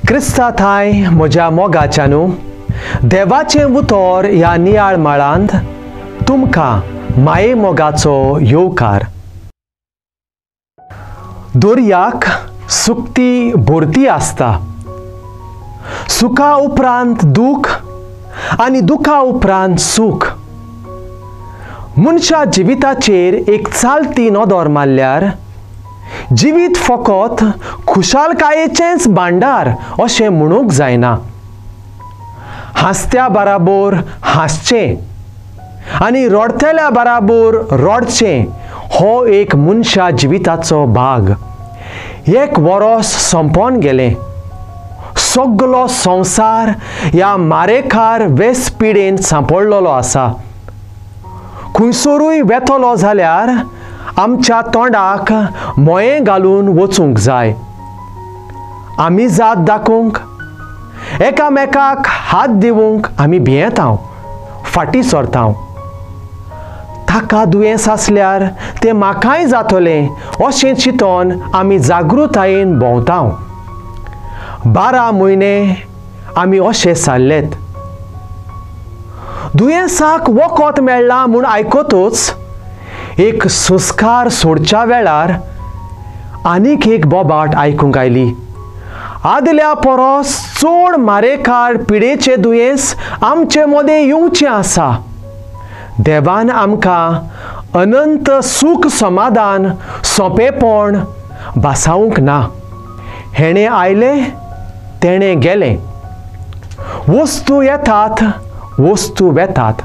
क्रिस्तांताय म्हज्या मोगाच्यानू देवाचें उतर ह्या नियाळ माळांत तुमकां माये मोगाचो येवकार. दर्याक सुकती भरती आसता. सुखा उपरांत दूख आनी दुखा उपरांत सूख. मनशा जिविताचेर एक चालती नदर मारल्यार जिवीत फकत खुशालकायेचेंच भांडार अशें म्हणूंक जायना. हांसत्या बराबर हांसचें आनी रडतल्या बराबर रडचें हो एक मनशा जिविताचो भाग. एक वरस संपोन गेलें. सगलो संवसार ह्या मारेकार वेसपिडेन सांपडलेलो आसा. खंयसरूय वेतलो जाल्यार आमच्या तोंडाक मोयें घालून वचूंक जाय. आमी जात दाखोवंक एकामेकाक हात दिवंक आमी भियेतांव, फाटीं सरतांव. ताका दुयेंस आसल्यार तें म्हाकाय जातलें अशें चिंतून आमी जागृतायेन भोंवतांव. 12 म्हयने आमी अशें सारलेत. दुयेंसाक वखद मेळ्ळां म्हूण आयकतूच एक सुस्कार सोडच्या वेळार आनीक एक बोबाट आयकूंक आयली. आदल्या परस चड मारेकार पिडेचें दुयेंस आमचे मदें येवचें आसा. देवान आमकां अनंत सूख समाधान सोंपेपण भासावूंक ना. हेणें आयलें तेणें गेलें. वस्तू येतात, वस्तू वेतात.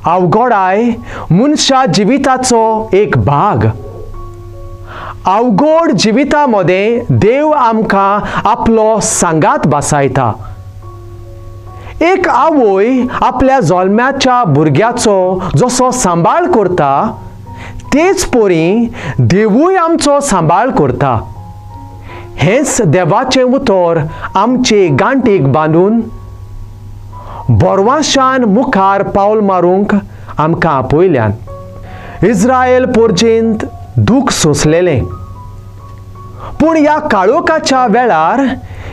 अवघडाय मनशा जिविताचो एक भाग. अवघड जिविता मदें देव आमकां आपलो सांगात भासायता. एक आवय आपल्या जल्म्याच्या भुरग्याचो जसो सांबाळ करता तेच परी देवूय आमचो सांबाळ करता. हेंच देवाचें उतर आमचे गांठीक बांदून बोरवाशान मुखार पावल मारूंक आमकां आपयल्यान. इस्रायल पर्यंत दूख सोंसलेलें. पूण ह्या काळोखाच्या वेळार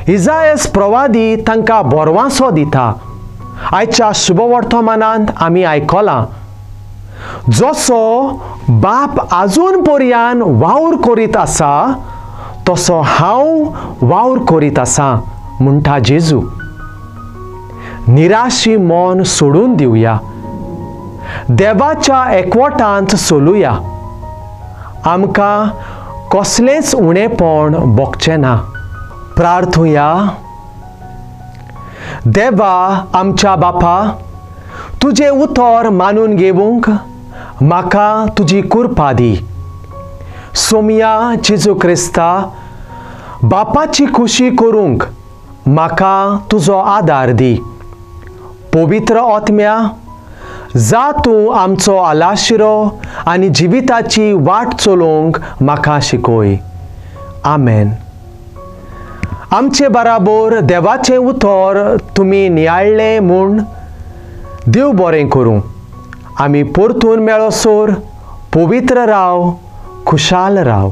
इसायास प्रवादी तांकां बोरवांसो दिता. आयच्या शुभवर्तमानांत आमी आयकलां जसो बाप आजून पर्यान वावर करीत आसा तसो हांव वावर करीत आसां म्हणटा जेजू. निराशी मन सोडून दिवया. देवाच्या एकवटांत चलुया. आमकां कसलेंच उणेपण भोगचें ना. प्रार्थुया. देवा आमच्या बापा, तुजें उतर मानून घेवंक म्हाका तुजी कृपा दी. सोमया जेजू क्रिस्ता, बापाची खुशी करूंक म्हाका तुजो आदार दी. पवित्र आत्म्या, जा तूं आमचो आलाशिरो आनी जिविताची वाट चलोवंक म्हाका शिकय. आमेन. आमचे बराबर देवाचें उतर तुमी नियाळ्ळें म्हूण देव बरें करूं. आमी परतून मेळसोर पवित्र राव, खुशाल राव.